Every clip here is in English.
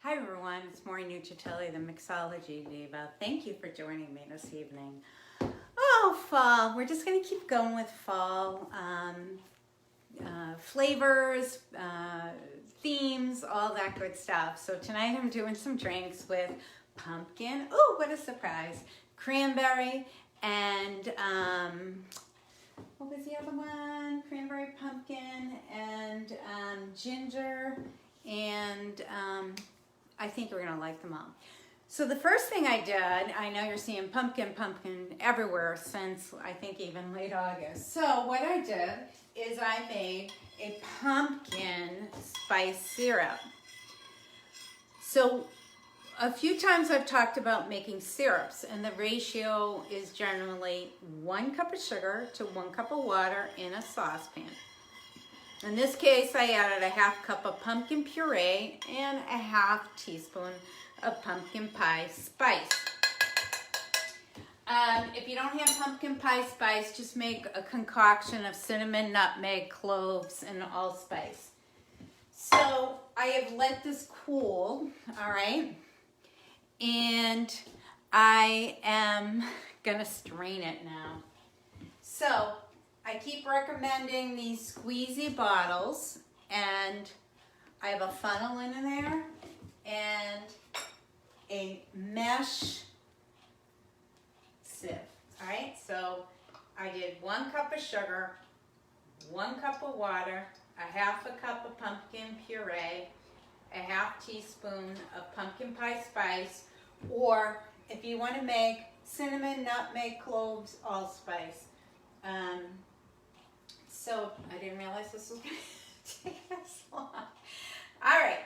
Hi everyone, it's Maureen Nucitelli, the Mixology Diva. Thank you for joining me this evening. Oh, fall. We're just going to keep going with fall. Flavors, themes, all that good stuff. So tonight I'm doing some drinks with pumpkin. Oh, what a surprise. Cranberry and, what was the other one? Cranberry pumpkin and ginger and I think we're gonna like them all. So the first thing I did, I know you're seeing pumpkin everywhere since I think even late August. So what I did is I made a pumpkin spice syrup. So a few times I've talked about making syrups, and the ratio is generally 1 cup of sugar to 1 cup of water in a saucepan. In this case, I added a 1/2 cup of pumpkin puree and a 1/2 teaspoon of pumpkin pie spice. If you don't have pumpkin pie spice, just make a concoction of cinnamon, nutmeg, cloves, and allspice. So I have let this cool, all right? And I am gonna strain it now. So I keep recommending these squeezy bottles, and I have a funnel in there and a mesh sieve. All right, so I did 1 cup of sugar, 1 cup of water, a 1/2 cup of pumpkin puree, a 1/2 teaspoon of pumpkin pie spice, or if you want to make cinnamon, nutmeg, cloves, allspice. So I didn't realize this was going to take this long. All right,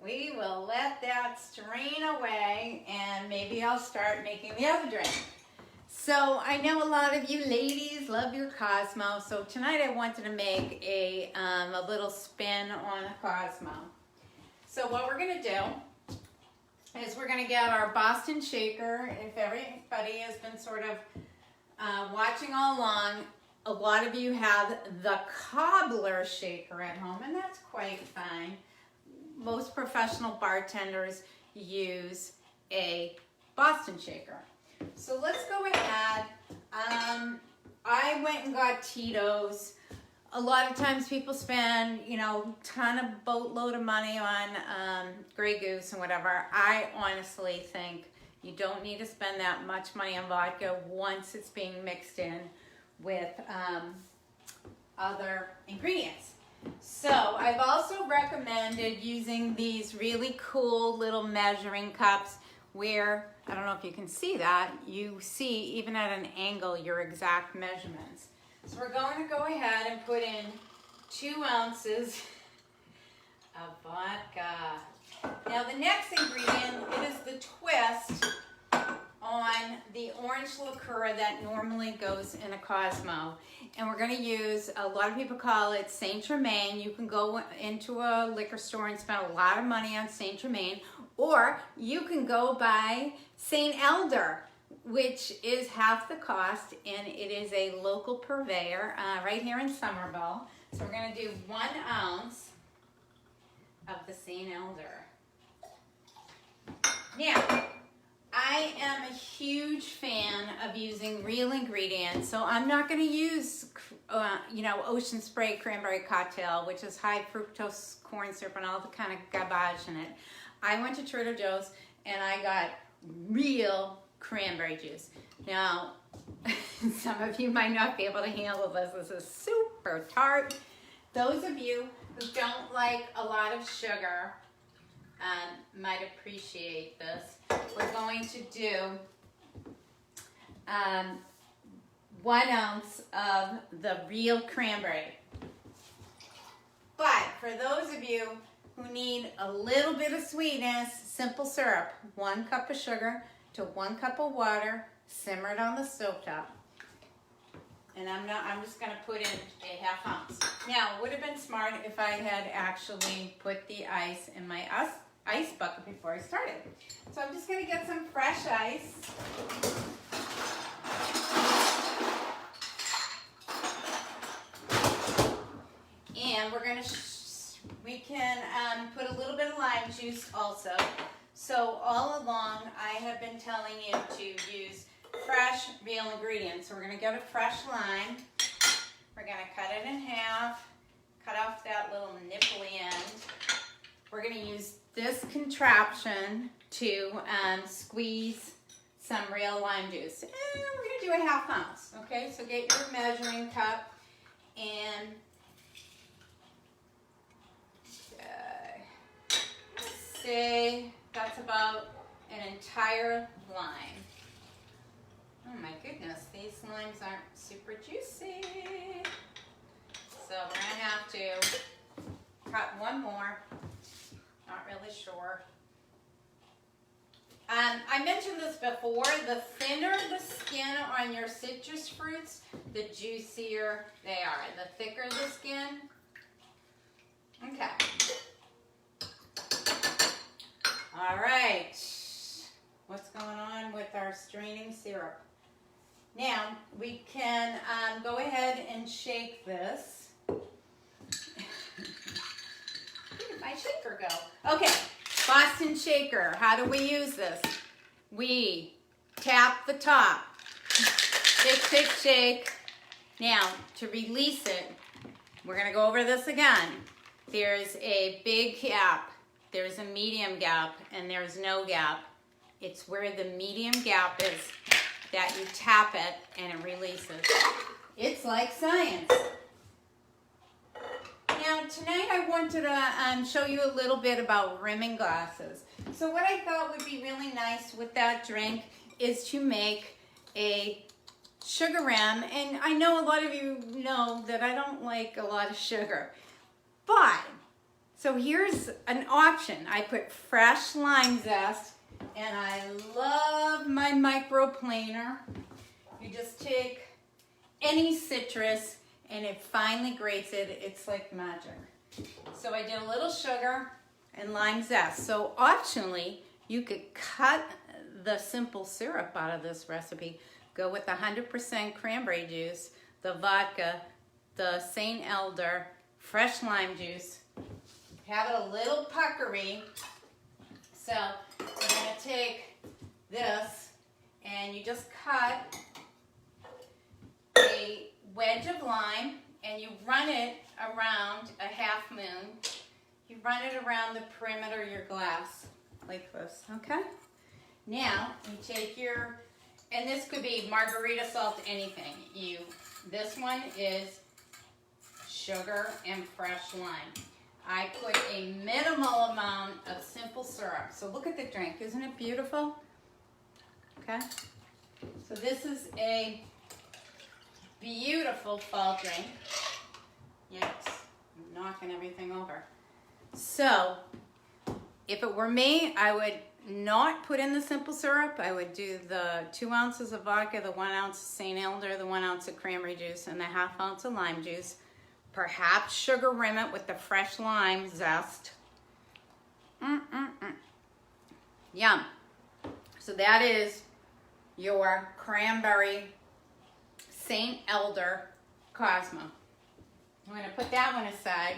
we will let that strain away, and maybe I'll start making the other drink. So I know a lot of you ladies love your Cosmo, so tonight I wanted to make a little spin on a Cosmo. So what we're going to do is we're going to get our Boston shaker. If everybody has been sort of watching all along, a lot of you have the cobbler shaker at home, and that's quite fine. Most professional bartenders use a Boston shaker. So let's go ahead. I went and got Tito's. A lot of times people spend, ton of boatload of money on Grey Goose and whatever. I honestly think you don't need to spend that much money on vodka once it's being mixed in with other ingredients. So I've also recommended using these really cool little measuring cups where, I don't know if you can see that, you see even at an angle your exact measurements. So we're going to go ahead and put in 2 ounces of vodka. Now the next ingredient, it is the twist on the orange liqueur that normally goes in a Cosmo. And we're going to use, a lot of people call it Saint Germain. You can go into a liquor store and spend a lot of money on Saint Germain, or you can go buy St Elder, which is half the cost, and it is a local purveyor right here in Somerville. So we're going to do 1 ounce of the St Elder. Now, I am a huge fan of using real ingredients, so I'm not going to use, Ocean Spray Cranberry Cocktail, which is high fructose corn syrup and all the kind of garbage in it. I went to Trader Joe's and I got real cranberry juice. Now, some of you might not be able to handle this. This is super tart. Those of you who don't like a lot of sugar might appreciate this. We're going to do 1 ounce of the real cranberry. But for those of you who need a little bit of sweetness, simple syrup, 1 cup of sugar to 1 cup of water, simmered on the stovetop. And I'm just gonna put in a 1/2 ounce. Now, it would have been smart if I had actually put the ice in my ice bucket before I started. So I'm just gonna get some fresh ice. And we're gonna we can put a little bit of lime juice also. So all along, I have been telling you to use fresh, real ingredients. So we're going to get a fresh lime. We're going to cut it in half, cut off that little nipply end. We're going to use this contraption to squeeze some real lime juice. And we're going to do a 1/2 ounce, okay? So get your measuring cup and say that's about an entire lime. Oh my goodness, these limes aren't super juicy. So we're going to have to cut one more. Not really sure. I mentioned this before, the thinner the skin on your citrus fruits, the juicier they are. The thicker the skin. Okay. All right. What's going on with our straining syrup? Now, we can go ahead and shake this. Where did my shaker go? Okay. Boston shaker, how do we use this? We tap the top, shake, shake, shake. Now, to release it, we're gonna go over this again. There's a big gap, there's a medium gap, and there's no gap. It's where the medium gap is that you tap it and it releases. It's like science. Now, tonight I wanted to show you a little bit about rimming glasses. So what I thought would be really nice with that drink is to make a sugar rim. And I know a lot of you know that I don't like a lot of sugar. But, so here's an option. I put fresh lime zest, and I love my microplaner. You just take any citrus, and it finally grates it. It's like magic. So I did a little sugar and lime zest. So optionally, you could cut the simple syrup out of this recipe. Go with 100% cranberry juice, the vodka, the St. Elder, fresh lime juice. Have it a little puckery. So we're gonna take this and you just cut a wedge of lime and you run it around a half moon. You run it around the perimeter of your glass like this, okay? Now you take your, and this could be margarita salt, anything. This one is sugar and fresh lime. I put a minimal amount of simple syrup. So look at the drink, isn't it beautiful? Okay, so this is a beautiful fall drink. Yikes, I'm knocking everything over. So, if it were me, I would not put in the simple syrup. I would do the 2 ounces of vodka, the 1 ounce of St. Elder, the 1 ounce of cranberry juice, and the 1/2 ounce of lime juice. Perhaps sugar rim it with the fresh lime zest. Yum. So that is your Cranberry St. Elder Cosmo. I'm going to put that one aside.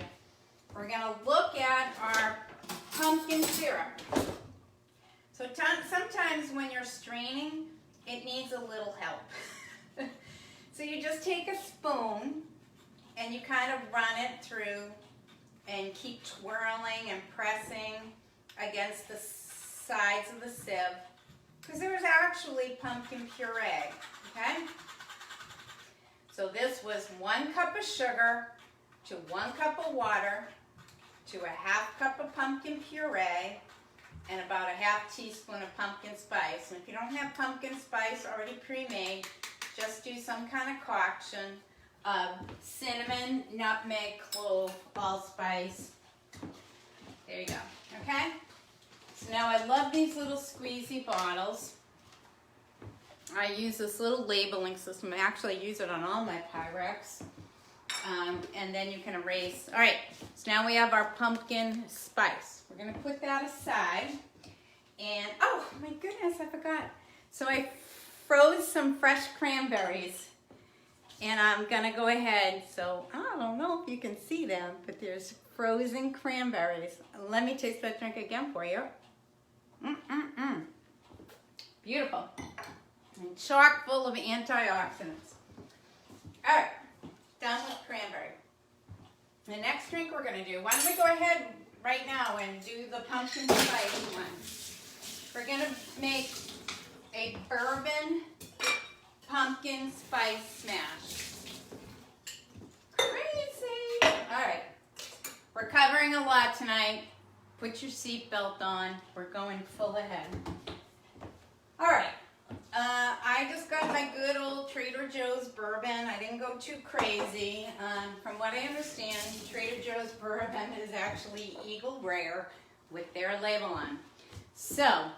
We're going to look at our pumpkin syrup. So sometimes when you're straining, it needs a little help. So you just take a spoon and you kind of run it through and keep twirling and pressing against the sides of the sieve, because there's actually pumpkin puree, okay? So this was 1 cup of sugar to 1 cup of water to a 1/2 cup of pumpkin puree and about a 1/2 teaspoon of pumpkin spice. And if you don't have pumpkin spice already pre-made, just do some kind of concoction of cinnamon, nutmeg, clove, allspice. There you go, okay? So now I love these little squeezy bottles. I use this little labeling system. I actually use it on all my Pyrex. And then you can erase. All right, so now we have our pumpkin spice. We're gonna put that aside. And, oh my goodness, I forgot. So I froze some fresh cranberries. And I'm gonna go ahead, so I don't know if you can see them, but there's frozen cranberries. Let me taste that drink again for you. Beautiful. And chock full of antioxidants. All right, done with cranberry. The next drink we're going to do, why don't we go ahead right now and do the pumpkin spice one. We're going to make a bourbon pumpkin spice smash. Crazy. All right, we're covering a lot tonight. Put your seatbelt on. We're going full ahead. All right. I just got my good old Trader Joe's bourbon. I didn't go too crazy. From what I understand, Trader Joe's bourbon is actually Eagle Rare with their label on. So,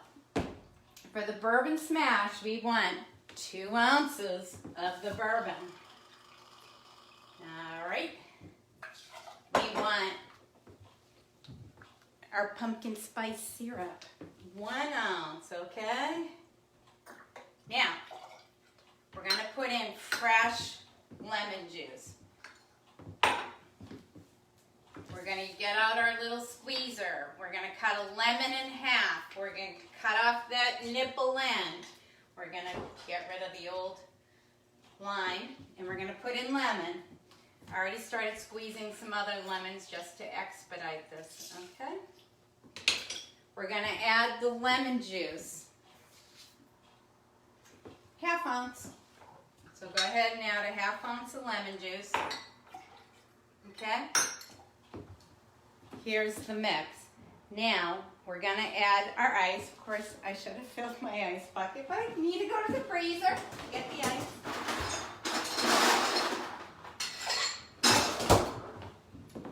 for the bourbon smash, we want 2 ounces of the bourbon. All right. We want our pumpkin spice syrup. 1 ounce, okay? Now, we're going to put in fresh lemon juice. We're going to get out our little squeezer. We're going to cut a lemon in half. We're going to cut off that nipple end. We're going to get rid of the old lime, and we're going to put in lemon. I already started squeezing some other lemons just to expedite this, okay? We're going to add the lemon juice. 1/2 ounce. So go ahead and add a 1/2 ounce of lemon juice. Okay? Here's the mix. Now, we're going to add our ice. Of course, I should have filled my ice bucket, but I need to go to the freezer, get the ice.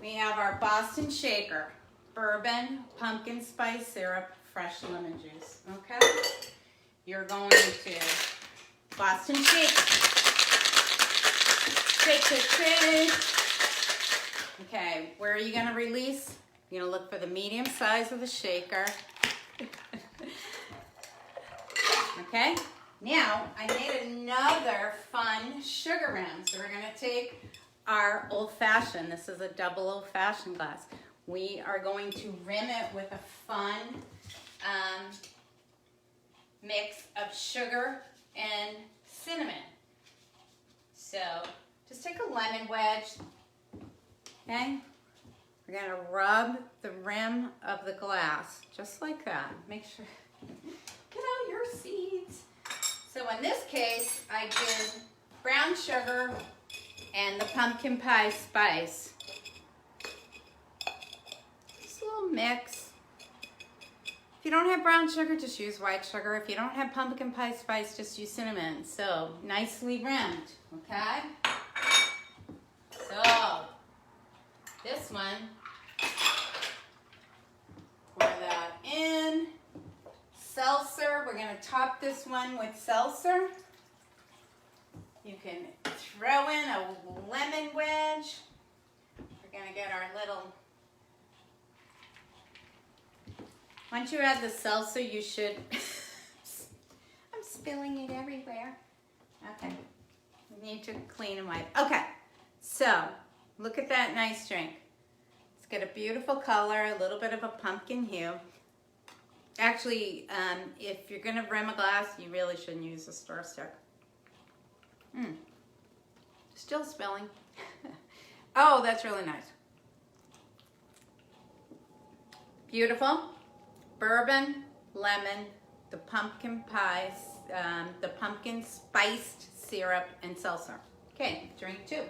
We have our Boston Shaker, bourbon, pumpkin spice syrup, fresh lemon juice. Okay? You're going to Boston shake. Shake, shake, shake. Okay, where are you going to release? You're going to look for the medium size of the shaker. Okay, now I made another fun sugar rim. So we're going to take our old-fashioned. This is a double old-fashioned glass. We are going to rim it with a fun mix of sugar and cinnamon. So just take a lemon wedge, okay? We're going to rub the rim of the glass just like that. Make sure, get out your seeds. So in this case, I did brown sugar and the pumpkin pie spice. Just a little mix. If you don't have brown sugar, just use white sugar. If you don't have pumpkin pie spice, just use cinnamon. So, nicely rimmed, okay? So, this one, pour that in. Seltzer, we're going to top this one with seltzer. You can throw in a lemon wedge. We're going to get our little... Once you add the seltzer, you should... I'm spilling it everywhere. Okay. We need to clean and wipe. Okay. So, look at that nice drink. It's got a beautiful color, a little bit of a pumpkin hue. Actually, if you're going to rim a glass, you really shouldn't use a stir stick. Still spilling. Oh, that's really nice. Beautiful. Bourbon, lemon, the pumpkin pies, the pumpkin spiced syrup, and seltzer. Okay, drink 2.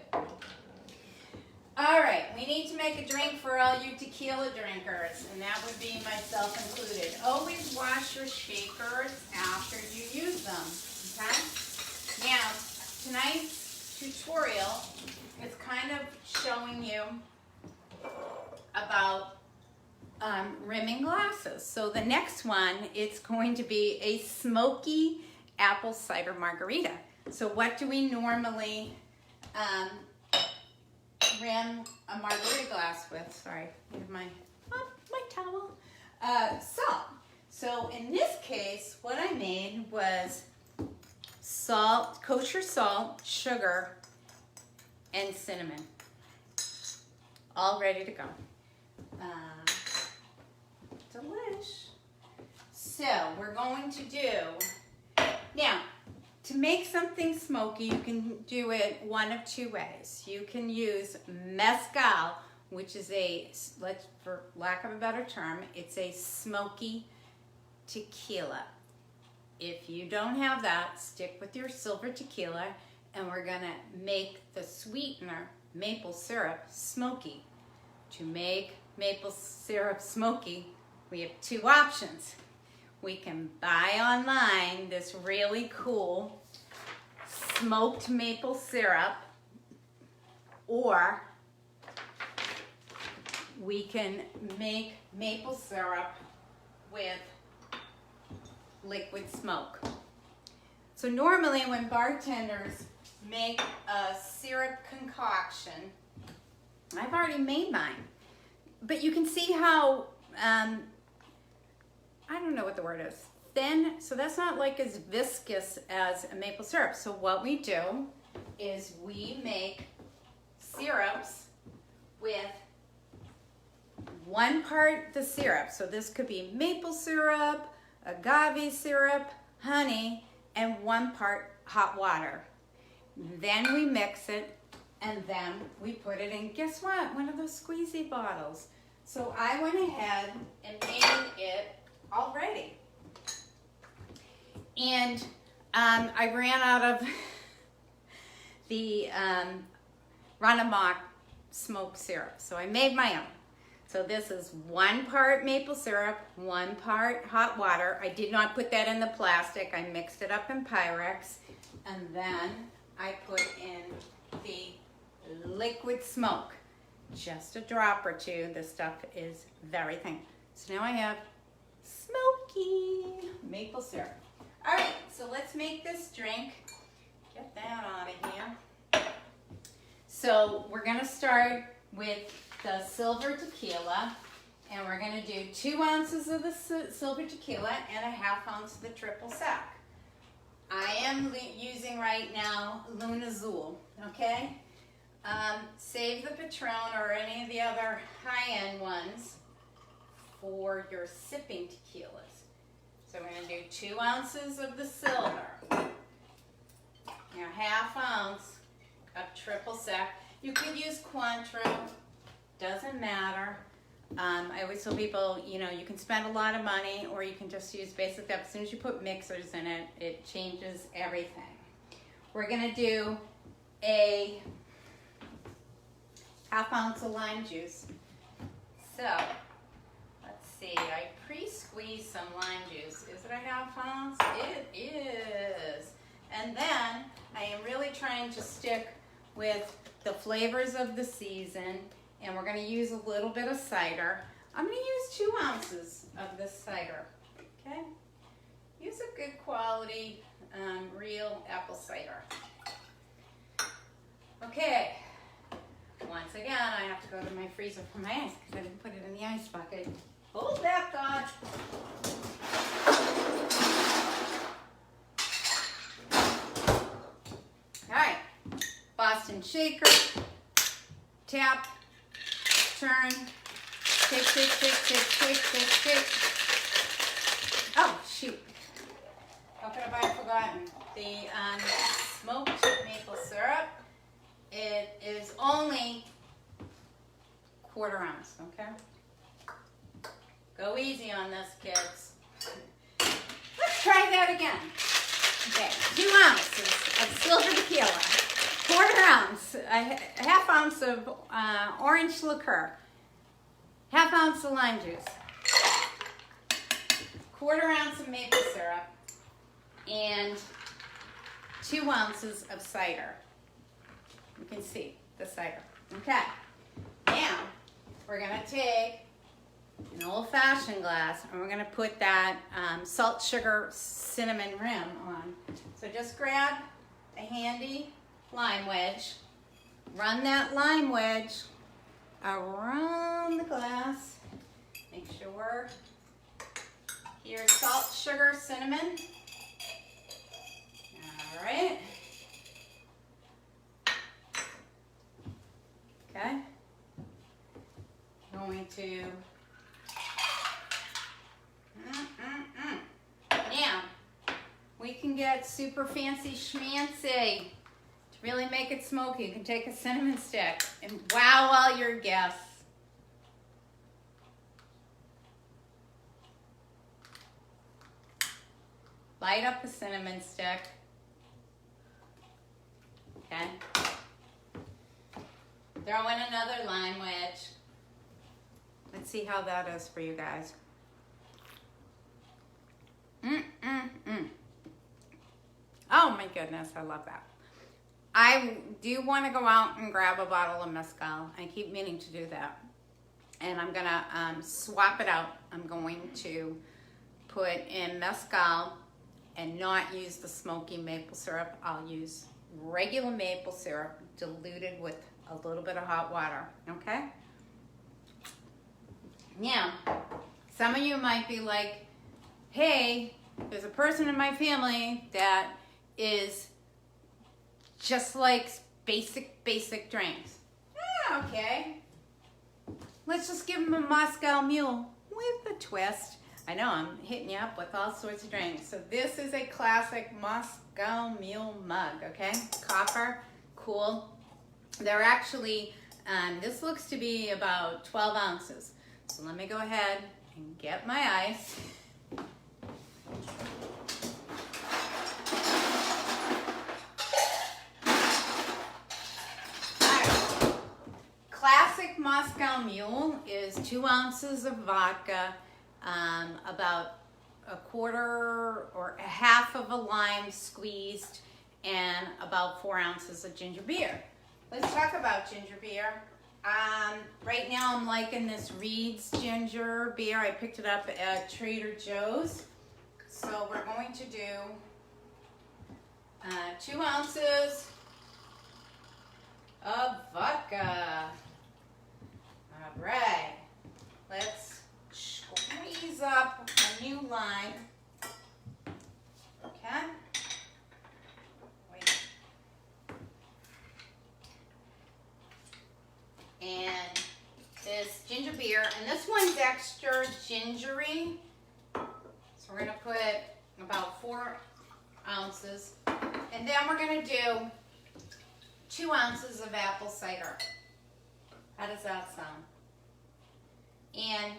All right, we need to make a drink for all you tequila drinkers, and that would be myself included. Always wash your shakers after you use them, okay? Now, tonight's tutorial is kind of showing you about rimming glasses. So the next one, it's going to be a Smoky Apple Cider Margarita. So what do we normally rim a margarita glass with? Sorry, here's my towel. Salt. So in this case, what I made was salt, kosher salt, sugar, and cinnamon. All ready to go. So we're going to do, now to make something smoky, you can do it one of two ways. You can use mezcal, which is for lack of a better term, it's a smoky tequila. If you don't have that, stick with your silver tequila, and we're gonna make the sweetener, maple syrup, smoky. To make maple syrup smoky, we have two options. We can buy online this really cool smoked maple syrup, or we can make maple syrup with liquid smoke. So normally when bartenders make a syrup concoction, I've already made mine, but you can see how, I don't know what the word is, thin, so that's not like as viscous as a maple syrup. So what we do is we make syrups with 1 part the syrup. So this could be maple syrup, agave syrup, honey, and 1 part hot water. Then we mix it, and then we put it in, guess what? One of those squeezy bottles. So I went ahead and made it already. And I ran out of the Ranamak smoked syrup, so I made my own. So this is 1 part maple syrup, 1 part hot water. I did not put that in the plastic. I mixed it up in Pyrex, and then I put in the liquid smoke. Just a drop or two. This stuff is very thin. So now I have smoky maple syrup. All right, so let's make this drink. Get that out of here. So we're gonna start with the silver tequila, and we're gonna do 2 ounces of the silver tequila and a 1/2 ounce of the triple sec. I am using right now Luna Azul, okay? Save the Patron or any of the other high-end ones for your sipping tequilas. So we're gonna do 2 ounces of the silver, now 1/2 ounce of triple sec. You could use Cointreau, doesn't matter. I always tell people, you know, you can spend a lot of money, or you can just use basic stuff. As soon as you put mixers in it, it changes everything. We're gonna do a 1/2 ounce of lime juice. So, let's see, I pre-squeezed some lime juice. Is it a 1/2 ounce? It is. And then, I am really trying to stick with the flavors of the season, and we're gonna use a little bit of cider. I'm gonna use 2 ounces of this cider, okay? Use a good quality, real apple cider. Okay, once again, I have to go to my freezer for my ice because I didn't put it in the ice bucket. Hold that thought. All right, Boston shaker, tap, turn, shake, shake, shake, shake, shake, shake, shake. Oh, shoot. How could I have forgotten? The smoked maple syrup, it is only 1/4 ounce, okay? Go easy on this, kids. Let's try that again. Okay, 2 ounces of silver tequila, 1/4 ounce, a 1/2 ounce of orange liqueur, 1/2 ounce of lime juice, 1/4 ounce of maple syrup, and 2 ounces of cider. You can see the cider. Okay, now we're gonna take an old-fashioned glass, and we're gonna put that salt, sugar, cinnamon rim on. So just grab a handy lime wedge, run that lime wedge around the glass, make sure here's salt, sugar, cinnamon. All right. Okay. Going to can get super fancy schmancy. To really make it smoky, you can take a cinnamon stick and wow all your guests. Light up a cinnamon stick. Okay. Throw in another lime wedge. Let's see how that is for you guys. Oh my goodness, I love that. I do want to go out and grab a bottle of mezcal. I keep meaning to do that. And I'm gonna swap it out. I'm going to put in mezcal and not use the smoky maple syrup. I'll use regular maple syrup diluted with a little bit of hot water, okay? Now, some of you might be like, hey, there's a person in my family that is just like basic drinks. Yeah, okay. Let's just give them a Moscow Mule with a twist. I know, I'm hitting you up with all sorts of drinks. So this is a classic Moscow Mule mug, okay? Copper, cool. They're actually, this looks to be about 12 ounces. So let me go ahead and get my ice. Classic Moscow Mule is 2 ounces of vodka, about a quarter or a half of a lime squeezed, and about 4 ounces of ginger beer. Let's talk about ginger beer. Right now I'm liking this Reed's ginger beer. I picked it up at Trader Joe's. So we're going to do 2 ounces of vodka. All right, let's squeeze up a new lime. Okay. Wait. And this ginger beer, and this one's extra gingery. So we're gonna put about 4 ounces. And then we're gonna do 2 ounces of apple cider. How does that sound? And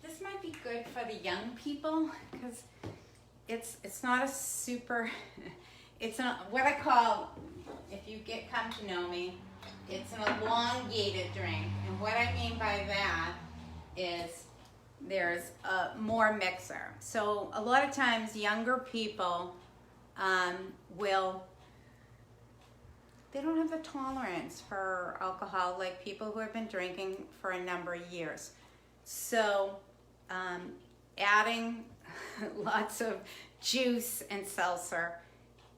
this might be good for the young people because it's not a super, it's what I call, if you come to know me, it's an elongated drink. And what I mean by that is there's more mixer. So a lot of times younger people they don't have the tolerance for alcohol like people who have been drinking for a number of years. So adding lots of juice and seltzer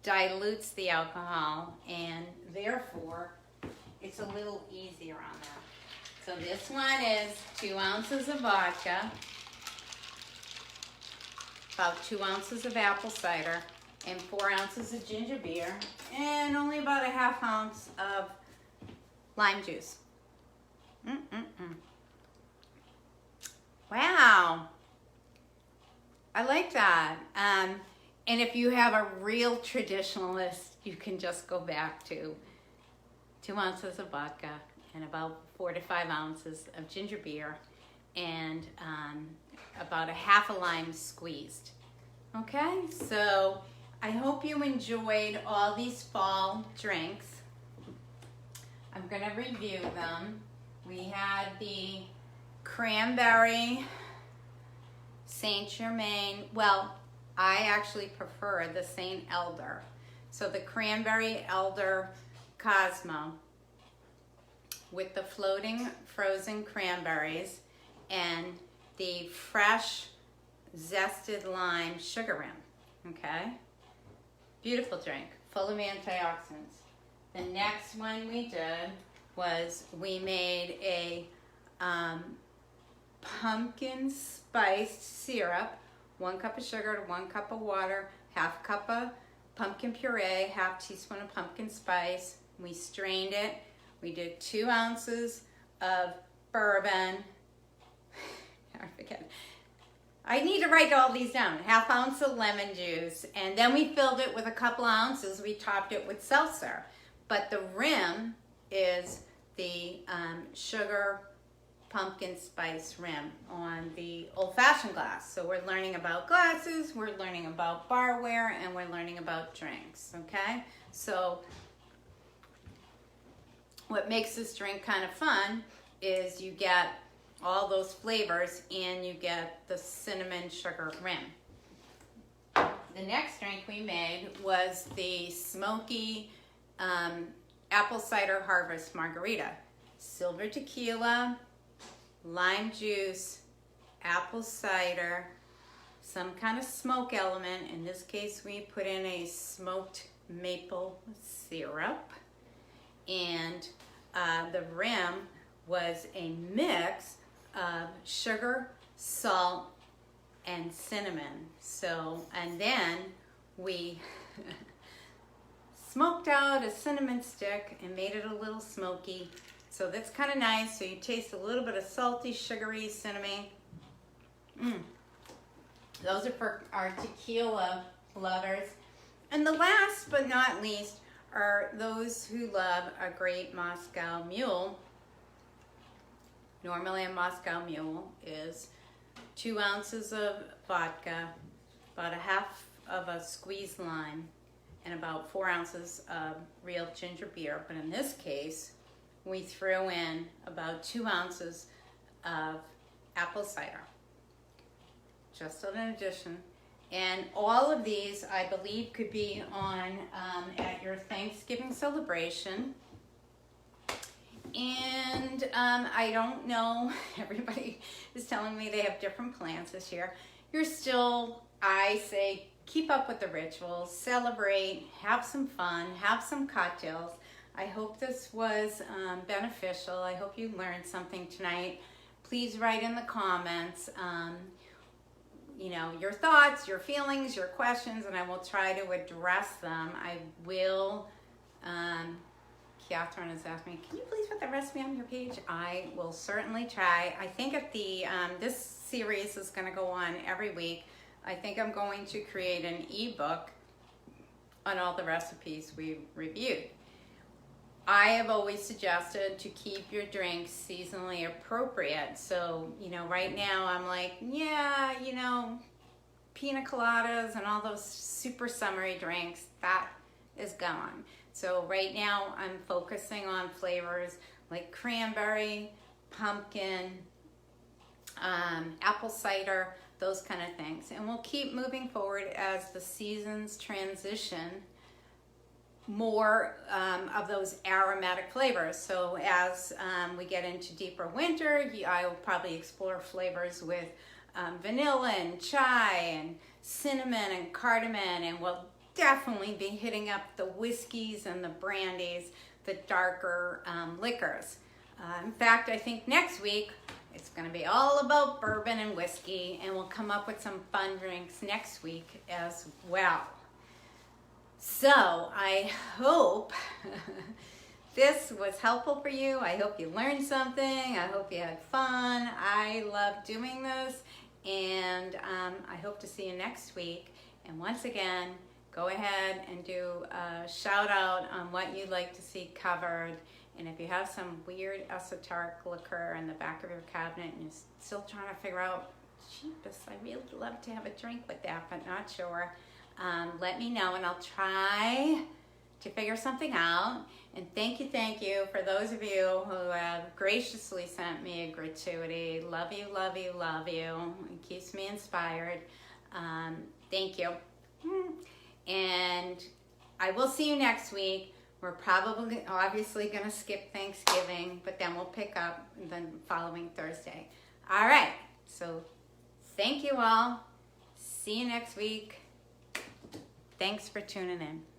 dilutes the alcohol, and therefore it's a little easier on that. So this one is 2 ounces of vodka, about 2 ounces of apple cider, and 4 ounces of ginger beer, and only about a ½ ounce of lime juice. Wow, I like that. And if you have a real traditionalist, you can just go back to 2 ounces of vodka and about 4 to 5 ounces of ginger beer and about a ½ a lime squeezed. Okay, so I hope you enjoyed all these fall drinks. I'm gonna review them. We had the Cranberry St. Germain. Well, I actually prefer the St. Elder. So the Cranberry Elder Cosmo with the floating frozen cranberries and the fresh zested lime sugar rim. Okay? Beautiful drink, full of antioxidants. The next one we did was we made a pumpkin spiced syrup, 1 cup of sugar to 1 cup of water, ½ cup of pumpkin puree, ½ teaspoon of pumpkin spice. We strained it. We did 2 ounces of bourbon. I forget. I need to write all these down. 1/2 ounce of lemon juice, and then we filled it with a couple ounces. We topped it with seltzer, but the rim is the sugar pumpkin spice rim on the old-fashioned glass. So we're learning about glasses, we're learning about barware, and we're learning about drinks, okay? So what makes this drink kind of fun is you get all those flavors and you get the cinnamon sugar rim. The next drink we made was the Smoky Apple Cider Harvest Margarita. Silver tequila, lime juice, apple cider, some kind of smoke element. In this case, we put in a smoked maple syrup. And the rim was a mix of sugar, salt, and cinnamon. So, and then we smoked out a cinnamon stick and made it a little smoky. So that's kind of nice. So you taste a little bit of salty, sugary, cinnamon. Those are for our tequila lovers. And the last but not least are those who love a great Moscow Mule. Normally a Moscow Mule is 2 ounces of vodka, about 1/2 of a squeezed lime, and about 4 ounces of real ginger beer. But in this case, we threw in about 2 ounces of apple cider, just an addition. And all of these, I believe, could be on at your Thanksgiving celebration. And I don't know, everybody is telling me they have different plans this year. You're still, I say, keep up with the rituals, celebrate, have some fun, have some cocktails. I hope this was beneficial. I hope you learned something tonight. Please write in the comments, you know, your thoughts, your feelings, your questions, and I will try to address them. I will, Catherine has asked me, can you please put the recipe on your page? I will certainly try. I think if the this series is going to go on every week, I think I'm going to create an ebook on all the recipes we reviewed. I have always suggested to keep your drinks seasonally appropriate. So, you know, right now I'm like, yeah, you know, pina coladas and all those super summery drinks, that is gone. So right now I'm focusing on flavors like cranberry, pumpkin, apple cider, those kind of things. And we'll keep moving forward as the seasons transition more of those aromatic flavors. So as we get into deeper winter, I will probably explore flavors with vanilla and chai and cinnamon and cardamom, and we'll definitely be hitting up the whiskeys and the brandies, the darker liquors. In fact, I think next week it's going to be all about bourbon and whiskey, and we'll come up with some fun drinks next week as well. So I hope this was helpful for you. I hope you learned something. I hope you had fun. I love doing this, and I hope to see you next week. And once again, go ahead and do a shout out on what you'd like to see covered. And if you have some weird esoteric liquor in the back of your cabinet and you're still trying to figure out, jeepus, I really love to have a drink with that, but not sure, let me know and I'll try to figure something out. And thank you for those of you who have graciously sent me a gratuity. Love you, love you, love you. It keeps me inspired. Thank you. And I will see you next week. We're probably, obviously, going to skip Thanksgiving, but then we'll pick up the following Thursday. All right. So thank you all. See you next week. Thanks for tuning in.